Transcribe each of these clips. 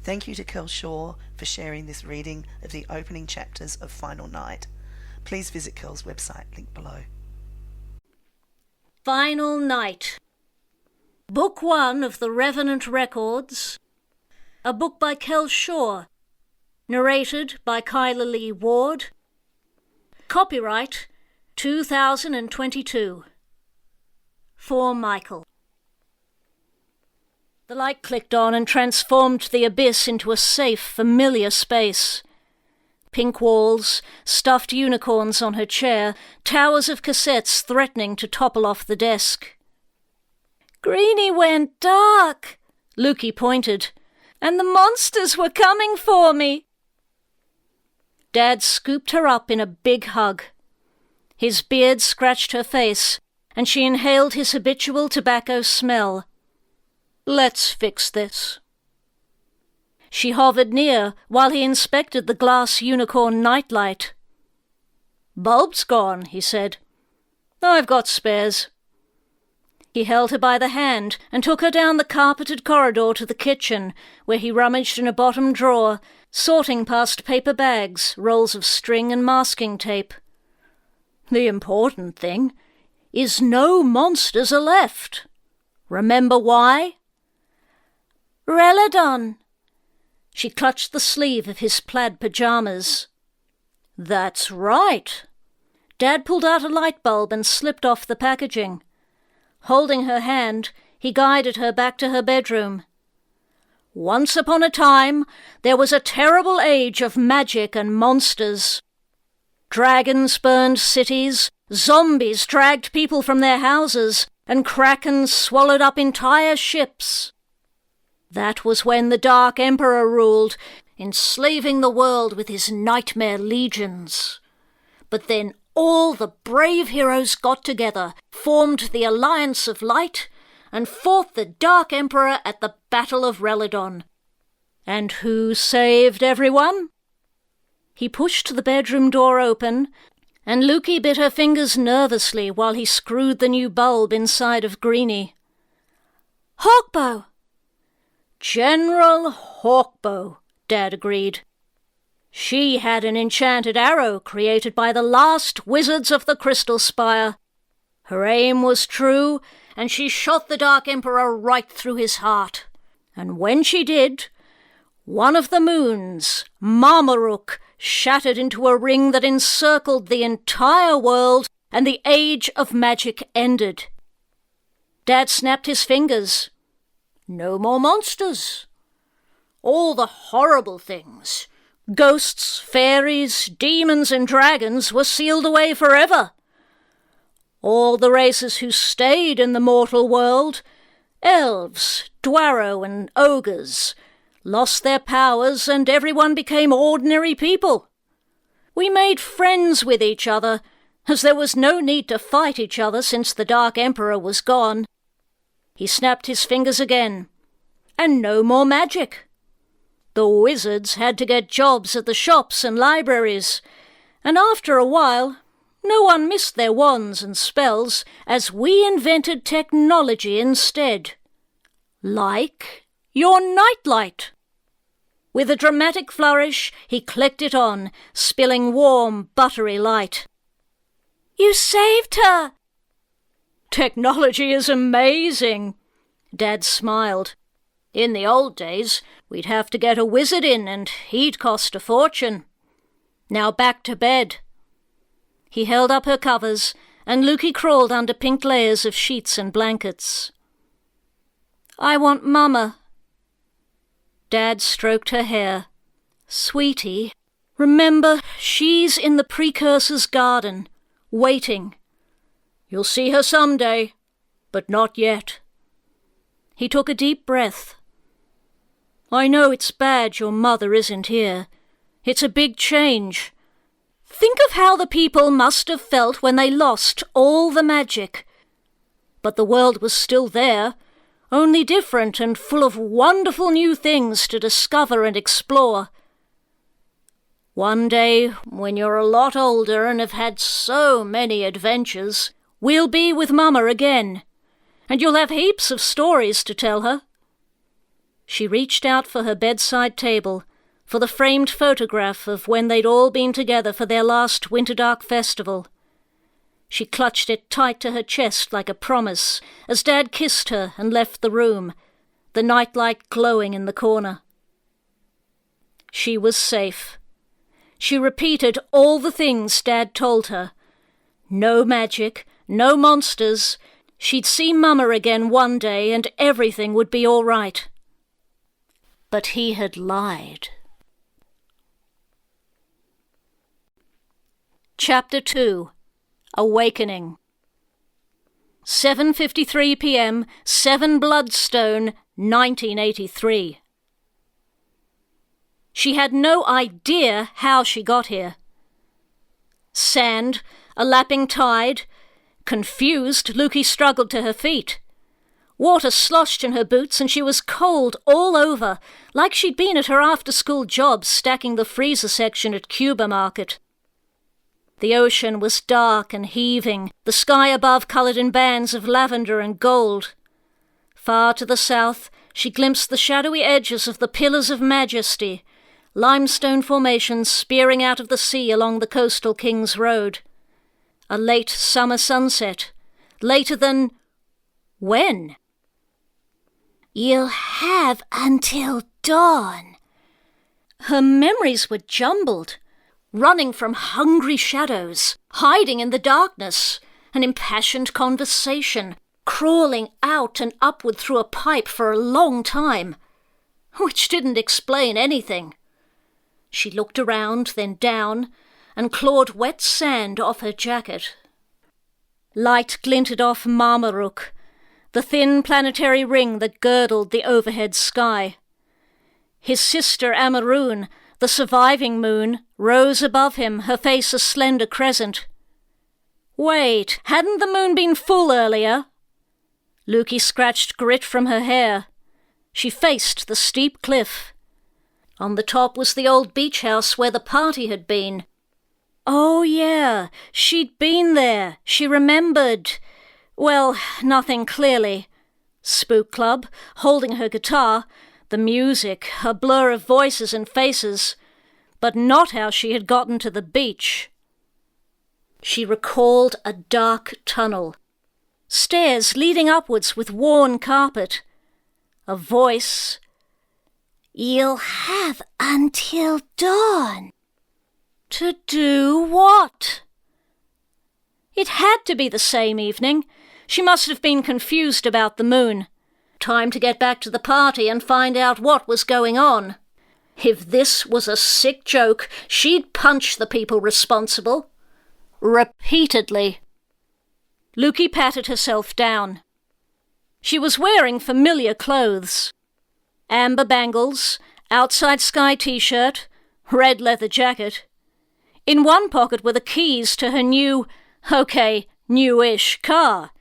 Thank you to Kell Shaw for sharing this reading of the opening chapters of Final Night. Please visit Kell's website, linked below. Final Night. Book 1 of the Revenant Records, a book by Kell Shaw, narrated by Kyla Ward. Copyright 2022. For Michael. The light clicked on and transformed the abyss into a safe, familiar space. Pink walls, stuffed unicorns on her chair, towers of cassettes threatening to topple off the desk. "Greenie went dark," Lukey pointed, "and the monsters were coming for me." Dad scooped her up in a big hug. His beard scratched her face, and she inhaled his habitual tobacco smell. "Let's fix this." She hovered near while he inspected the glass unicorn nightlight. "Bulb's gone," he said. "I've got spares." He held her by the hand and took her down the carpeted corridor to the kitchen, where he rummaged in a bottom drawer, sorting past paper bags, rolls of string and masking tape. "The important thing is no monsters are left. Remember why?" "Reladon." She clutched the sleeve of his plaid pyjamas. "That's right." Dad pulled out a light bulb and slipped off the packaging. Holding her hand, he guided her back to her bedroom. "Once upon a time, there was a terrible age of magic and monsters. Dragons burned cities, zombies dragged people from their houses, and krakens swallowed up entire ships. That was when the Dark Emperor ruled, enslaving the world with his nightmare legions. But then all the brave heroes got together, formed the Alliance of Light, and fought the Dark Emperor at the Battle of Reladon. And who saved everyone?" He pushed the bedroom door open, and Lukey bit her fingers nervously while he screwed the new bulb inside of Greenie. "Hawkbow!" "General Hawkbow," Dad agreed. "She had an enchanted arrow created by the last wizards of the Crystal Spire. Her aim was true, and she shot the Dark Emperor right through his heart. And when she did, one of the moons, Marmarook, shattered into a ring that encircled the entire world, and the age of magic ended." Dad snapped his fingers. "No more monsters. All the horrible things, ghosts, fairies, demons and dragons, were sealed away forever. All the races who stayed in the mortal world, elves, dwarrow and ogres, lost their powers and everyone became ordinary people. We made friends with each other, as there was no need to fight each other since the Dark Emperor was gone." He snapped his fingers again. "And no more magic. The wizards had to get jobs at the shops and libraries, and after a while, no one missed their wands and spells, as we invented technology instead. Like your nightlight." With a dramatic flourish, he clicked it on, spilling warm, buttery light. "You saved her!" "Technology is amazing," Dad smiled. "In the old days, we'd have to get a wizard in, and he'd cost a fortune. Now back to bed." He held up her covers, and Lukey crawled under pink layers of sheets and blankets. "I want Mama." Dad stroked her hair. "Sweetie, remember, she's in the Precursor's garden, waiting. You'll see her someday, but not yet." He took a deep breath. "I know it's bad your mother isn't here. It's a big change. Think of how the people must have felt when they lost all the magic. But the world was still there, only different and full of wonderful new things to discover and explore. One day, when you're a lot older and have had so many adventures, we'll be with Mama again, and you'll have heaps of stories to tell her." She reached out for her bedside table, for the framed photograph of when they'd all been together for their last Winterdark festival. She clutched it tight to her chest like a promise as Dad kissed her and left the room, the nightlight glowing in the corner. She was safe. She repeated all the things Dad told her. No magic, no monsters. She'd see Mama again one day and everything would be all right. But he had lied. Chapter 2. Awakening. 7:53 p.m., 7 Bloodstone, 1983. She had no idea how she got here. Sand, a lapping tide. Confused, Lukey struggled to her feet. Water sloshed in her boots and she was cold all over, like she'd been at her after-school job stacking the freezer section at Cuba Market. The ocean was dark and heaving, the sky above coloured in bands of lavender and gold. Far to the south, she glimpsed the shadowy edges of the Pillars of Majesty, limestone formations spearing out of the sea along the coastal King's Road. A late summer sunset, later than... when? "You'll have until dawn." Her memories were jumbled, running from hungry shadows, hiding in the darkness, an impassioned conversation, crawling out and upward through a pipe for a long time, which didn't explain anything. She looked around, then down, and clawed wet sand off her jacket. Light glinted off Marmarook, the thin planetary ring that girdled the overhead sky. His sister Amaroon, the surviving moon, rose above him, her face a slender crescent. Wait, hadn't the moon been full earlier? Lukey scratched grit from her hair. She faced the steep cliff. On the top was the old beach house where the party had been. Oh, yeah, she'd been there. She remembered. Well, nothing clearly. Spook Club, holding her guitar, the music, a blur of voices and faces, but not how she had gotten to the beach. She recalled a dark tunnel, stairs leading upwards with worn carpet, a voice. "You'll have until dawn." To do what? It had to be the same evening. She must have been confused about the moon. Time to get back to the party and find out what was going on. If this was a sick joke, she'd punch the people responsible. Repeatedly. Lukey patted herself down. She was wearing familiar clothes. Amber bangles, outside sky t-shirt, red leather jacket. In one pocket were the keys to her newish car.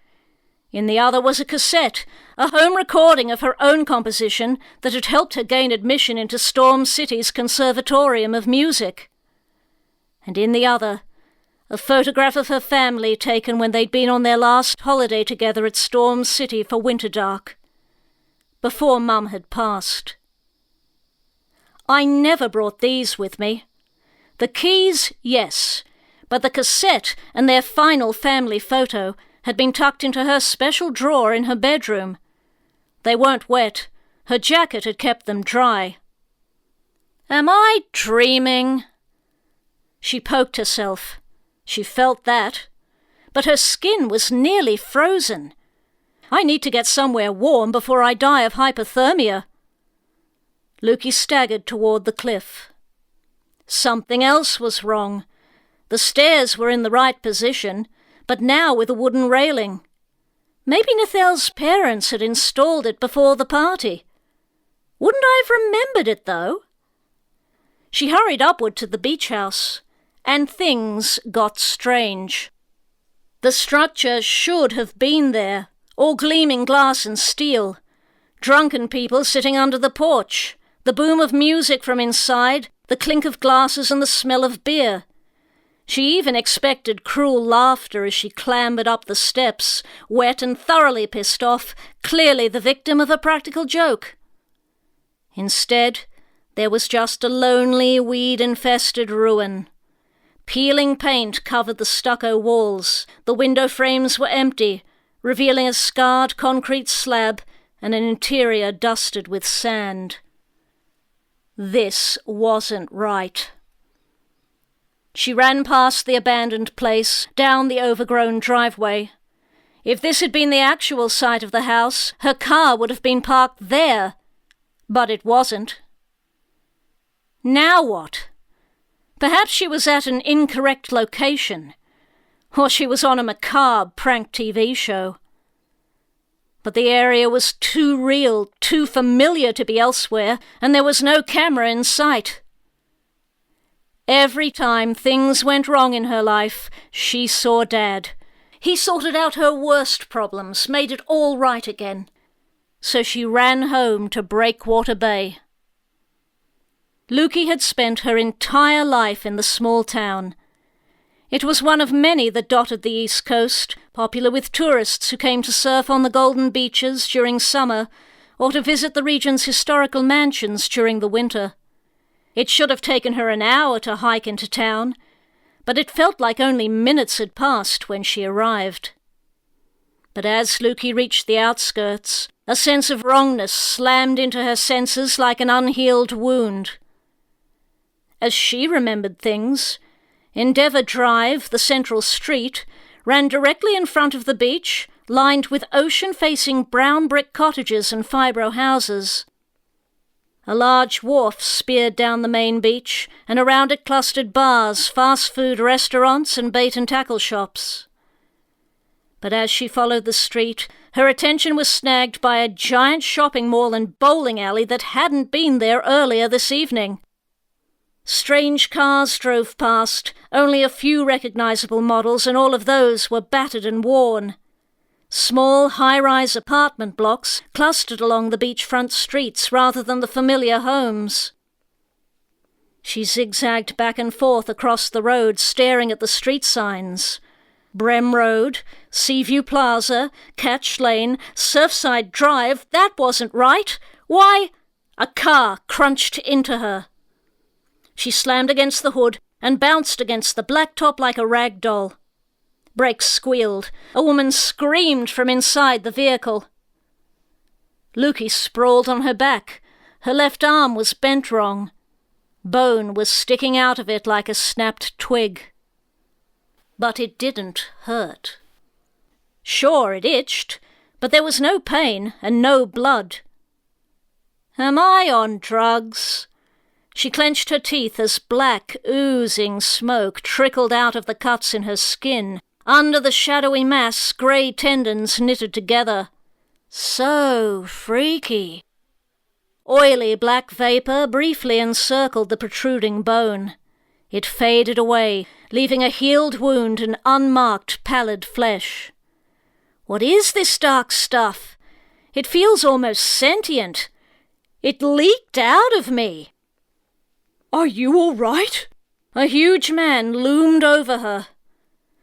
In the other was a cassette, a home recording of her own composition that had helped her gain admission into Storm City's Conservatorium of Music. And in the other, a photograph of her family taken when they'd been on their last holiday together at Storm City for Winterdark, before Mum had passed. I never brought these with me. The keys, yes, but the cassette and their final family photo had been tucked into her special drawer in her bedroom. They weren't wet. Her jacket had kept them dry. Am I dreaming? She poked herself. She felt that. But her skin was nearly frozen. I need to get somewhere warm before I die of hypothermia. Lukey staggered toward the cliff. Something else was wrong. The stairs were in the right position, but now with a wooden railing. Maybe Nathel's parents had installed it before the party. Wouldn't I have remembered it, though? She hurried upward to the beach house, and things got strange. The structure should have been there, all gleaming glass and steel. Drunken people sitting under the porch, the boom of music from inside, the clink of glasses and the smell of beer. She even expected cruel laughter as she clambered up the steps, wet and thoroughly pissed off, clearly the victim of a practical joke. Instead, there was just a lonely, weed-infested ruin. Peeling paint covered the stucco walls. The window frames were empty, revealing a scarred concrete slab and an interior dusted with sand. This wasn't right. She ran past the abandoned place, down the overgrown driveway. If this had been the actual site of the house, her car would have been parked there. But it wasn't. Now what? Perhaps she was at an incorrect location, or she was on a macabre prank TV show. But the area was too real, too familiar to be elsewhere, and there was no camera in sight. Every time things went wrong in her life, she saw Dad. He sorted out her worst problems, made it all right again. So she ran home to Breakwater Bay. Lukey had spent her entire life in the small town. It was one of many that dotted the East Coast, popular with tourists who came to surf on the golden beaches during summer or to visit the region's historical mansions during the winter. It should have taken her an hour to hike into town, but it felt like only minutes had passed when she arrived. But as Lukey reached the outskirts, a sense of wrongness slammed into her senses like an unhealed wound. As she remembered things, Endeavour Drive, the central street, ran directly in front of the beach, lined with ocean-facing brown brick cottages and fibro houses. A large wharf speared down the main beach, and around it clustered bars, fast-food restaurants and bait-and-tackle shops. But as she followed the street, her attention was snagged by a giant shopping mall and bowling alley that hadn't been there earlier this evening. Strange cars drove past, only a few recognizable models, and all of those were battered and worn. Small, high-rise apartment blocks clustered along the beachfront streets rather than the familiar homes. She zigzagged back and forth across the road, staring at the street signs. Brem Road, Seaview Plaza, Catch Lane, Surfside Drive, that wasn't right. Why? A car crunched into her. She slammed against the hood and bounced against the blacktop like a rag doll. Brakes squealed. A woman screamed from inside the vehicle. Lukey sprawled on her back. Her left arm was bent wrong. Bone was sticking out of it like a snapped twig. But it didn't hurt. Sure, it itched, but there was no pain and no blood. Am I on drugs? She clenched her teeth as black, oozing smoke trickled out of the cuts in her skin. Under the shadowy mass, grey tendons knitted together. So freaky. Oily black vapour briefly encircled the protruding bone. It faded away, leaving a healed wound and unmarked pallid flesh. What is this dark stuff? It feels almost sentient. It leaked out of me. Are you all right? A huge man loomed over her.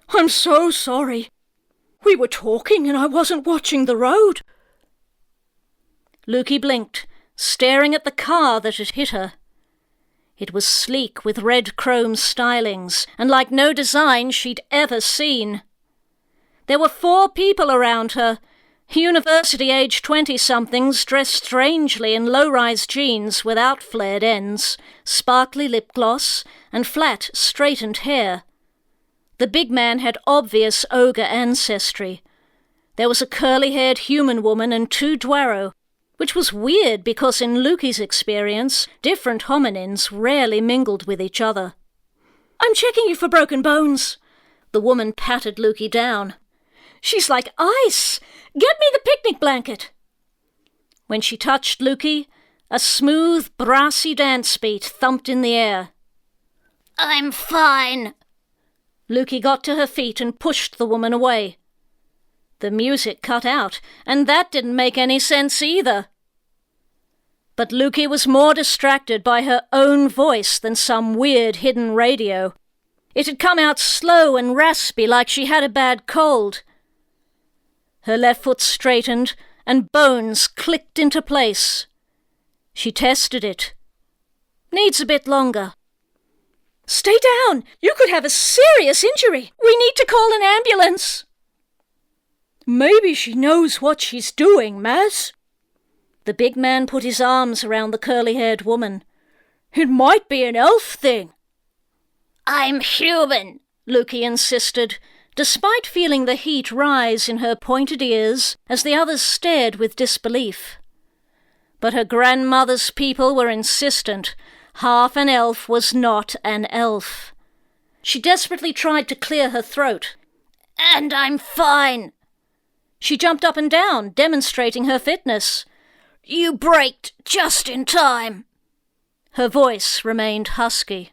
I'm so sorry. We were talking and I wasn't watching the road. Lukey blinked, staring at the car that had hit her. It was sleek with red chrome stylings, and like no design she'd ever seen. There were 4 people around her, university-age 20-somethings dressed strangely in low-rise jeans without flared ends, sparkly lip gloss, and flat, straightened hair. The big man had obvious ogre ancestry. There was a curly-haired human woman and 2 Dwaro, which was weird because in Lukey's experience, different hominins rarely mingled with each other. I'm checking you for broken bones. The woman patted Lukey down. She's like ice. Get me the picnic blanket. When she touched Lukey, a smooth, brassy dance beat thumped in the air. I'm fine. Lukey got to her feet and pushed the woman away. The music cut out, and that didn't make any sense either. But Lukey was more distracted by her own voice than some weird hidden radio. It had come out slow and raspy like she had a bad cold. Her left foot straightened, and bones clicked into place. She tested it. Needs a bit longer. Stay down! You could have a serious injury. We need to call an ambulance. Maybe she knows what she's doing, Maz. The big man put his arms around the curly-haired woman. It might be an elf thing. I'm human, Lukey insisted, despite feeling the heat rise in her pointed ears as the others stared with disbelief. But her grandmother's people were insistent. Half an elf was not an elf. She desperately tried to clear her throat. And I'm fine. She jumped up and down, demonstrating her fitness. You braked just in time. Her voice remained husky.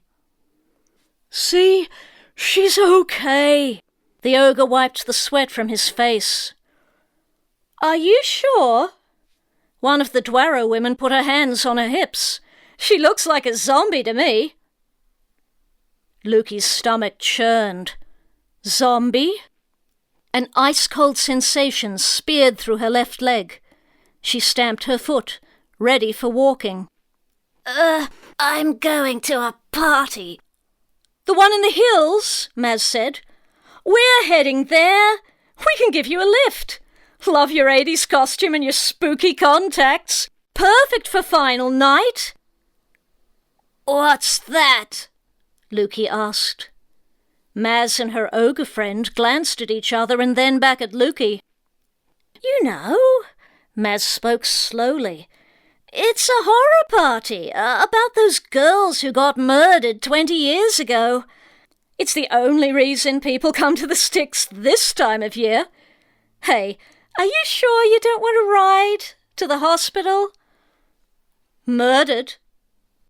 See, she's okay. The ogre wiped the sweat from his face. Are you sure? One of the Dwarrow women put her hands on her hips. She looks like a zombie to me. Lukey's stomach churned. Zombie? An ice-cold sensation speared through her left leg. She stamped her foot, ready for walking. I'm going to a party. The one in the hills, Maz said. We're heading there. We can give you a lift. Love your 80s costume and your spooky contacts. Perfect for final night. What's that? Lukey asked. Maz and her ogre friend glanced at each other and then back at Lukey. You know, Maz spoke slowly. It's a horror party about those girls who got murdered 20 years ago. It's the only reason people come to the sticks this time of year. Hey, are you sure you don't want to ride to the hospital? Murdered?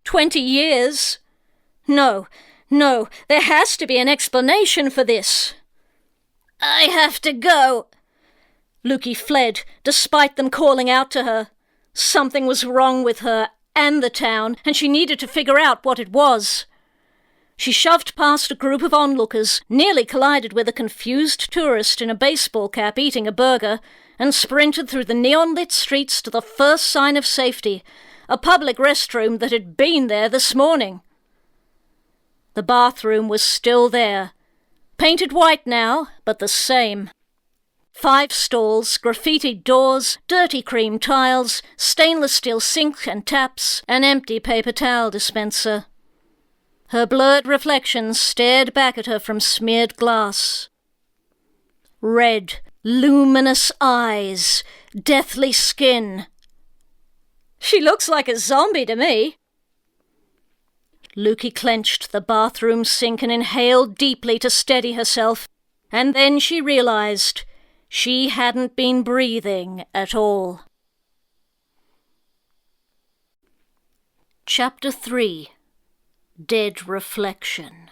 20 years? No, there has to be an explanation for this. I have to go. Lukey fled, despite them calling out to her. Something was wrong with her and the town, and she needed to figure out what it was. She shoved past a group of onlookers, nearly collided with a confused tourist in a baseball cap eating a burger, and sprinted through the neon-lit streets to the first sign of safety, a public restroom that had been there this morning. The bathroom was still there. Painted white now, but the same. 5 stalls, graffitied doors, dirty cream tiles, stainless steel sink and taps, an empty paper towel dispenser. Her blurred reflection stared back at her from smeared glass. Red, luminous eyes, deathly skin. She looks like a zombie to me. Lukey clenched the bathroom sink and inhaled deeply to steady herself, and then she realized she hadn't been breathing at all. Chapter 3. Dead Reflection.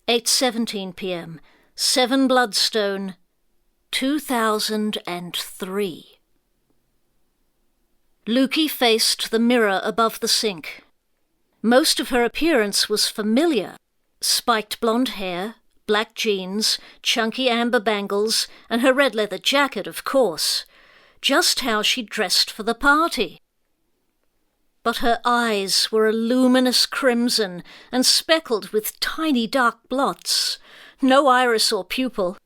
8:17 p.m. 7 Bloodstone, 2003. Lukey faced the mirror above the sink. Most of her appearance was familiar. Spiked blonde hair, black jeans, chunky amber bangles, and her red leather jacket, of course. Just how she dressed for the party. But her eyes were a luminous crimson and speckled with tiny dark blots. No iris or pupil.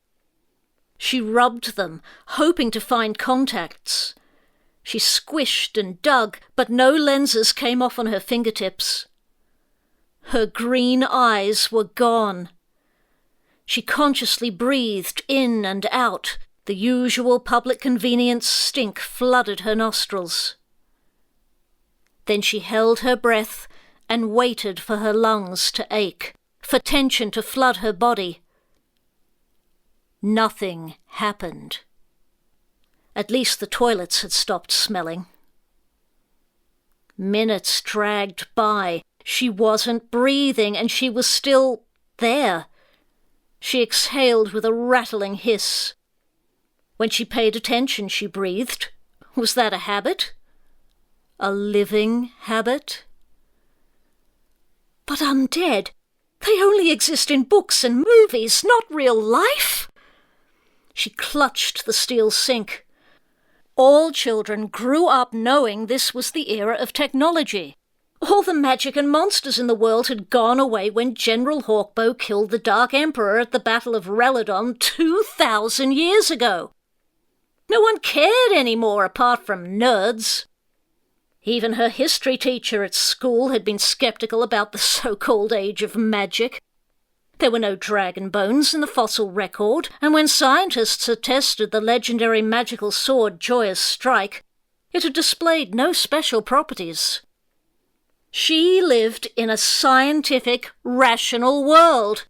She rubbed them, hoping to find contacts. She squished and dug, but no lenses came off on her fingertips. Her green eyes were gone. She consciously breathed in and out. The usual public convenience stink flooded her nostrils. Then she held her breath and waited for her lungs to ache, for tension to flood her body. Nothing happened. At least the toilets had stopped smelling. Minutes dragged by. She wasn't breathing, and she was still there. She exhaled with a rattling hiss. When she paid attention, she breathed. Was that a habit? A living habit? But undead, they only exist in books and movies, not real life. She clutched the steel sink. All children grew up knowing this was the era of technology. All the magic and monsters in the world had gone away when General Hawkbow killed the Dark Emperor at the Battle of Reladon 2,000 years ago. No one cared anymore apart from nerds. Even her history teacher at school had been sceptical about the so-called age of magic. There were no dragon bones in the fossil record, and when scientists had tested the legendary magical sword Joyous Strike, it had displayed no special properties. She lived in a scientific, rational world.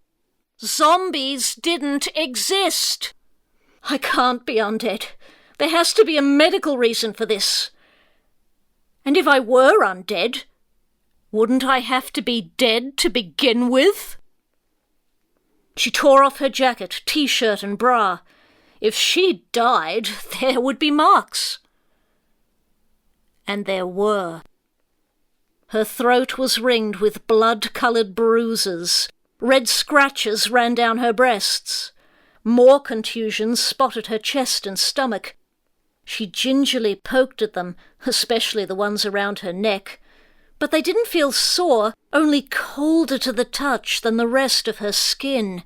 Zombies didn't exist. I can't be undead. There has to be a medical reason for this. And if I were undead, wouldn't I have to be dead to begin with? She tore off her jacket, t-shirt and bra. If she died, there would be marks. And there were. Her throat was ringed with blood-coloured bruises. Red scratches ran down her breasts. More contusions spotted her chest and stomach. She gingerly poked at them, especially the ones around her neck, but they didn't feel sore, only colder to the touch than the rest of her skin.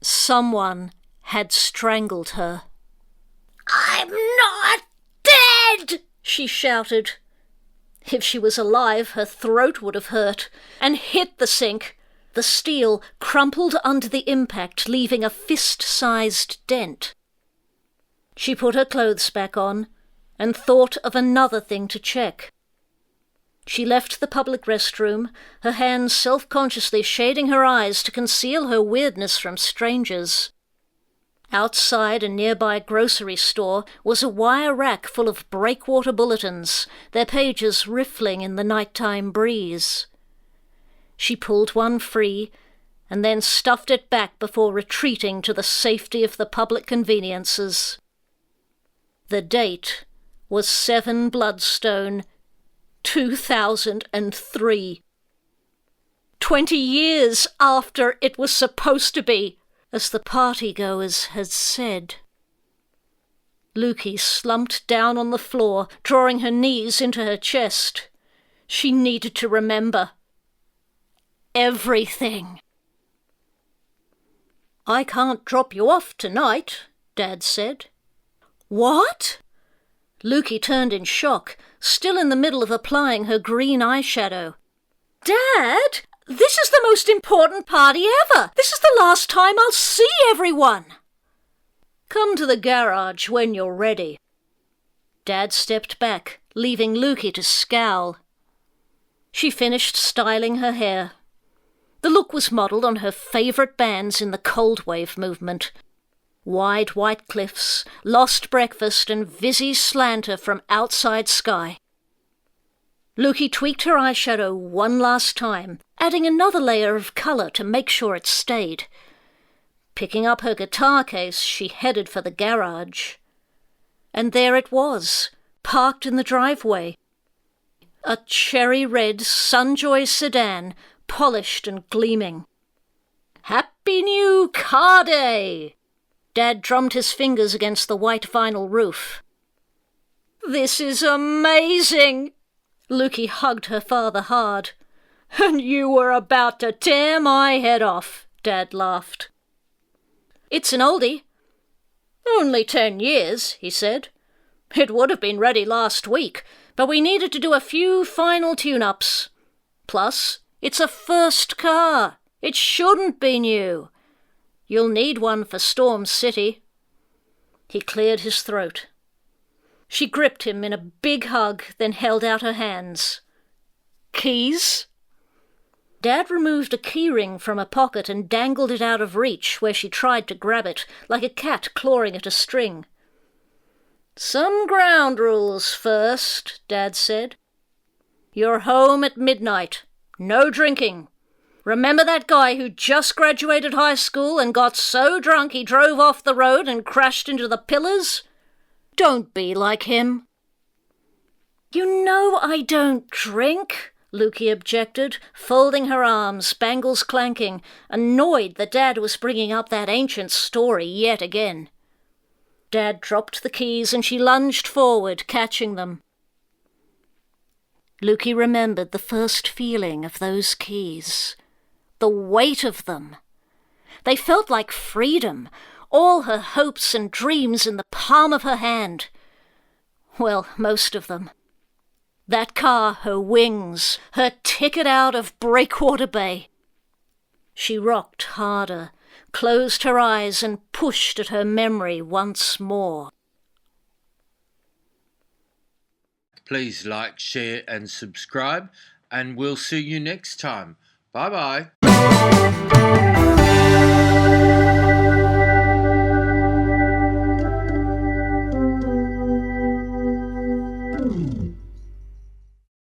Someone had strangled her. "I'm not dead!" she shouted. If she was alive, her throat would have hurt, and hit the sink. The steel crumpled under the impact, leaving a fist-sized dent. She put her clothes back on and thought of another thing to check. She left the public restroom, her hands self-consciously shading her eyes to conceal her weirdness from strangers. Outside a nearby grocery store was a wire rack full of breakwater bulletins, their pages riffling in the nighttime breeze. She pulled one free and then stuffed it back before retreating to the safety of the public conveniences. The date was 7 Bloodstone, 2003. 20 years after it was supposed to be, as the partygoers had said. Lukey slumped down on the floor, drawing her knees into her chest. She needed to remember. Everything. "I can't drop you off tonight," Dad said. "What?" Lukey turned in shock, still in the middle of applying her green eyeshadow. "Dad, this is the most important party ever. This is the last time I'll see everyone." "Come to the garage when you're ready." Dad stepped back, leaving Lukey to scowl. She finished styling her hair. The look was modelled on her favourite bands in the cold wave movement. Wide white cliffs, Lost Breakfast and Vizzy Slanter from Outside Sky. Lukey tweaked her eyeshadow one last time, adding another layer of colour to make sure it stayed. Picking up her guitar case, she headed for the garage. And there it was, parked in the driveway. A cherry-red Sunjoy sedan, polished and gleaming. "Happy New Car Day!" Dad drummed his fingers against the white vinyl roof. "This is amazing!" Lukey hugged her father hard. "And you were about to tear my head off," Dad laughed. "It's an oldie." "Only 10 years," he said. "It would have been ready last week, but we needed to do a few final tune-ups. Plus, it's a first car. It shouldn't be new. You'll need one for Storm City." He cleared his throat. She gripped him in a big hug, then held out her hands. "Keys?" Dad removed a keyring from a pocket and dangled it out of reach where she tried to grab it, like a cat clawing at a string. "Some ground rules first," Dad said. "You're home at midnight. No drinking. Remember that guy who just graduated high school and got so drunk he drove off the road and crashed into the pillars? Don't be like him." "You know I don't drink," Lukey objected, folding her arms, bangles clanking, annoyed that Dad was bringing up that ancient story yet again. Dad dropped the keys and she lunged forward, catching them. Lukey remembered the first feeling of those keys. The weight of them. They felt like freedom, all her hopes and dreams in the palm of her hand. Well, most of them. That car, her wings, her ticket out of Breakwater Bay. She rocked harder, closed her eyes and pushed at her memory once more. Please like, share and subscribe, and we'll see you next time. Bye-bye.